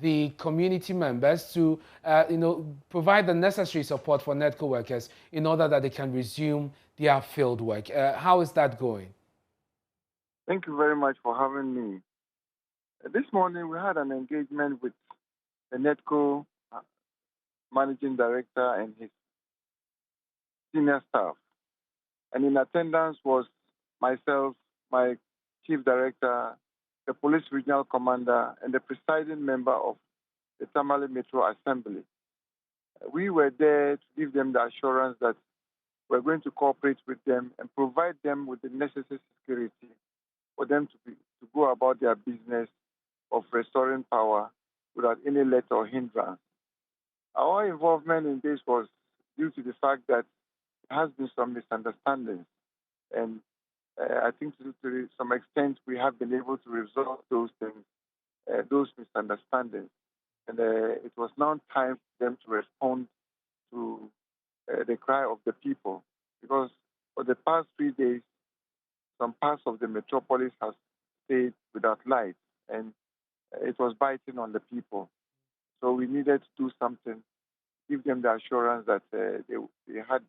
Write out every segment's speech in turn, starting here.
the community members to, provide the necessary support for NEDCo workers in order that they can resume their field work. How is that going? Thank you very much for having me. This morning we had an engagement with the NEDCo managing director and his senior staff. And in attendance was myself, my chief director, the police regional commander, and the presiding member of the Tamale Metro Assembly. We were there to give them the assurance that we're going to cooperate with them and provide them with the necessary security for them to go about their business of restoring power without any let or hindrance. Our involvement in this was due to the fact that there has been some misunderstandings, and I think to some extent we have been able to resolve those things, those misunderstandings. And it was now time for them to respond to the cry of the people, because for the past 3 days, some parts of the metropolis has stayed without light, and it was biting on the people. So we needed to do something, give them the assurance that they had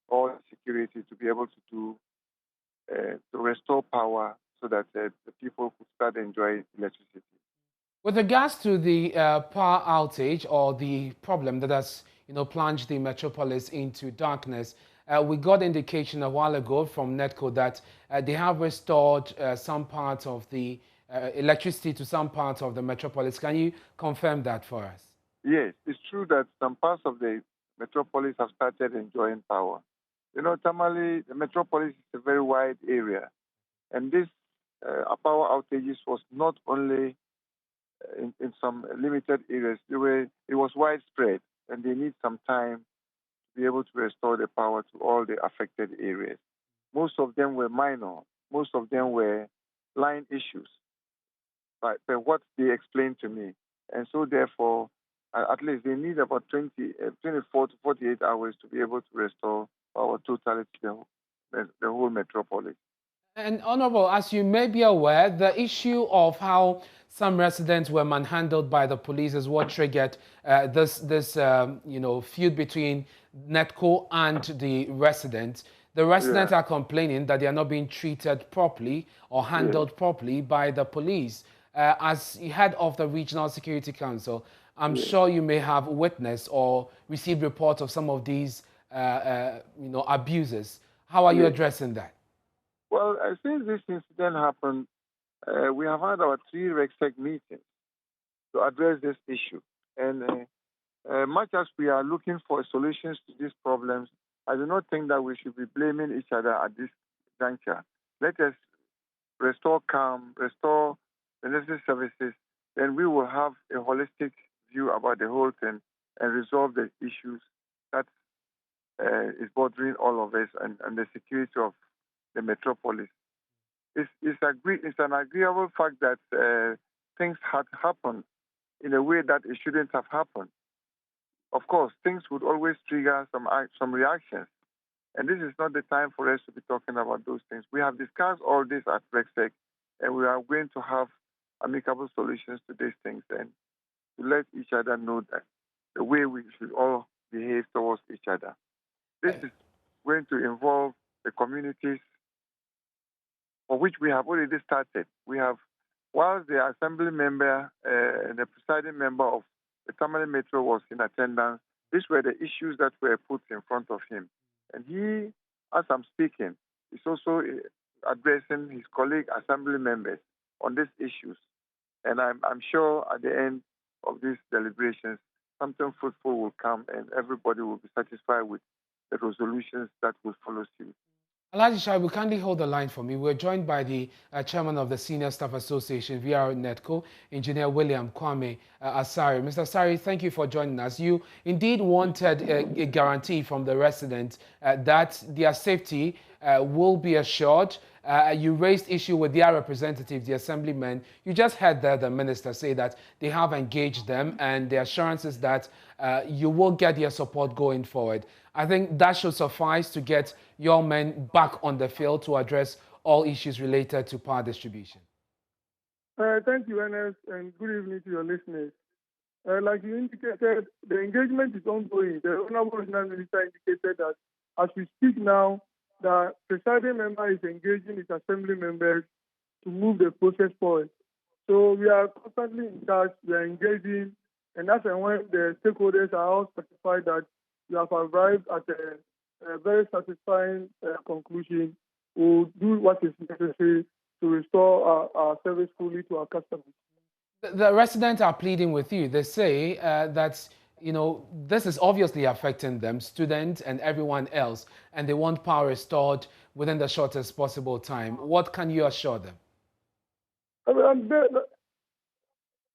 all the security to be able to restore power so that the people could start enjoying electricity. With regards to the power outage or the problem that has, plunged the metropolis into darkness, we got indication a while ago from NEDCo that they have restored some parts of the electricity to some parts of the metropolis. Can you confirm that for us? Yes, it's true that some parts of the metropolis have started enjoying power. Tamale, the metropolis is a very wide area, and this power outages was not only in some limited areas. It was widespread, and they need some time to be able to restore the power to all the affected areas. Most of them were minor. Most of them were line issues, but what they explained to me. And so therefore, at least they need about 24 to 48 hours to be able to restore power totally to the whole metropolis. And Honorable, as you may be aware, the issue of how some residents were manhandled by the police is what triggered this feud between NEDCo and the residents. The residents are complaining that they are not being treated properly or handled properly by the police. As head of the Regional Security Council, I'm sure you may have witnessed or received reports of some of these, abuses. How are you addressing that? Well, since this incident happened, we have had our 3 RECSEC meetings to address this issue. And much as we are looking for solutions to these problems, I do not think that we should be blaming each other at this juncture. Let us restore calm, restore the necessary services, then we will have a holistic view about the whole thing and resolve the issues that is bothering all of us and the security of the metropolis. It's an agreeable fact that things had happened in a way that it shouldn't have happened. Of course, things would always trigger some reactions, and this is not the time for us to be talking about those things. We have discussed all this at RECSEC, and we are going to have amicable solutions to these things and to let each other know that the way we should all behave towards each other. This is going to involve the communities for which we have already started. We have, while the assembly member and the presiding member of the Tamale Metro was in attendance, these were the issues that were put in front of him. And he, as I'm speaking, is also addressing his colleague assembly members on these issues. And I'm sure at the end of these deliberations, something fruitful will come and everybody will be satisfied with the resolutions that will follow suit. Alhaji Shai, will kindly hold the line for me. We're joined by the chairman of the Senior Staff Association, VR NEDCo, Engineer William Kwame Asare. Mr. Asare, thank you for joining us. You indeed wanted a guarantee from the residents that their safety will be assured. You raised issue with their representatives, the assemblymen. You just heard the minister say that they have engaged them and the assurances that you will get their support going forward. I think that should suffice to get your men back on the field to address all issues related to power distribution. Thank you, Ernest, and good evening to your listeners. Like you indicated, the engagement is ongoing. The Honorable Regional Minister indicated that as we speak now, the presiding member is engaging his assembly members to move the process forward. So we are constantly in touch, we are engaging, and that's when the stakeholders are all satisfied that we have arrived at a very satisfying conclusion. We'll do what is necessary to restore our service fully to our customers. The residents are pleading with you. They say that, you know, this is obviously affecting them, students and everyone else, and they want power restored within the shortest possible time. What can you assure them?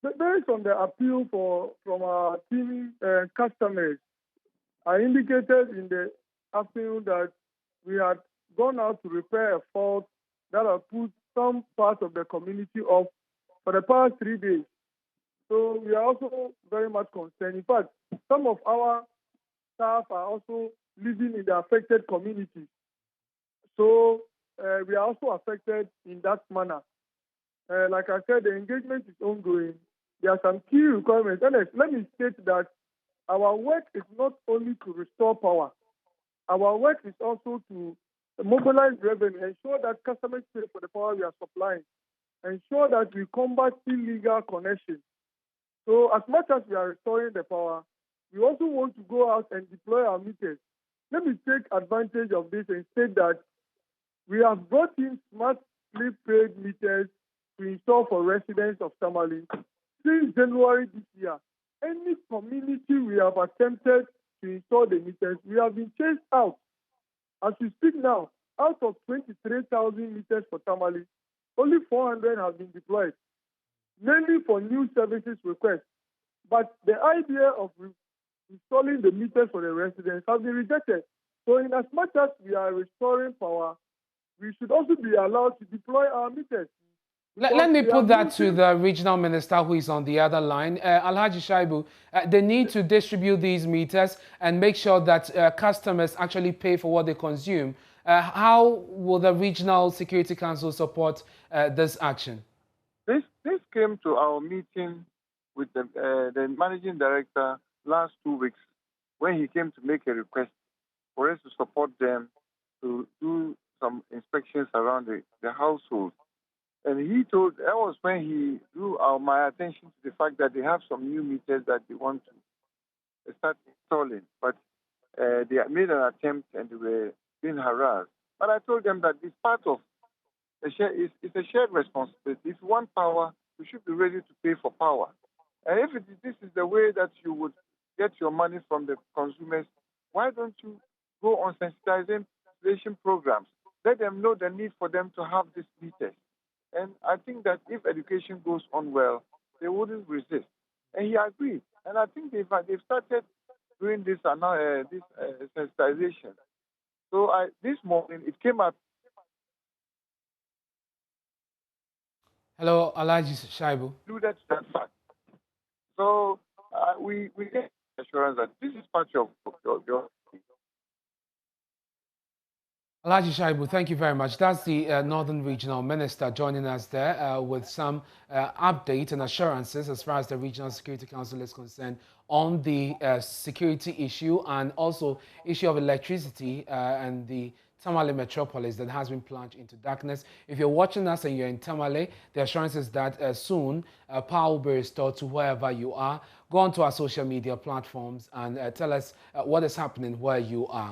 Based on the appeal from our team customers, I indicated in the afternoon that we had gone out to repair a fault that had put some parts of the community off for the past 3 days. So we are also very much concerned. In fact, some of our staff are also living in the affected communities. So we are also affected in that manner. Like I said, the engagement is ongoing. There are some key requirements. And let me state that our work is not only to restore power. Our work is also to mobilize revenue, ensure that customers pay for the power we are supplying, ensure that we combat illegal connections. So as much as we are restoring the power, we also want to go out and deploy our meters. Let me take advantage of this and state that we have brought in smartly paid meters to install for residents of Tamale. Since January this year, any community we have attempted to install the meters, we have been chased out. As we speak now, out of 23,000 meters for Tamale, only 400 have been deployed, mainly for new services requests. But the idea of installing the meters for the residents has been rejected. So in as much as we are restoring power, we should also be allowed to deploy our meters. Let me put that to the regional minister who is on the other line. Alhaji Shaibu, they need to distribute these meters and make sure that customers actually pay for what they consume. How will the Regional Security Council support this action? This came to our meeting with the managing director last 2 weeks when he came to make a request for us to support them to do some inspections around the household. And he told, that was when he drew my attention to the fact that they have some new meters that they want to start installing. But they made an attempt and they were being harassed. But I told them that it's part of it's a shared responsibility. If you want power, you should be ready to pay for power. And if this is the way that you would get your money from the consumers, why don't you go on sensitization programs? Let them know the need for them to have these meters. And I think that if education goes on well, they wouldn't resist. And he agreed. And I think they've started doing this sensitization. So this morning, it came up. Hello, Alhaji Shaibu. Included that fact. So we get assurance that this is part of your. Alhaji Shaibu, thank you very much. That's the Northern Regional Minister joining us there with some update and assurances as far as the Regional Security Council is concerned on the security issue and also issue of electricity and the Tamale Metropolis that has been plunged into darkness. If you're watching us and you're in Tamale, the assurance is that soon power will be restored to wherever you are. Go on to our social media platforms and tell us what is happening where you are.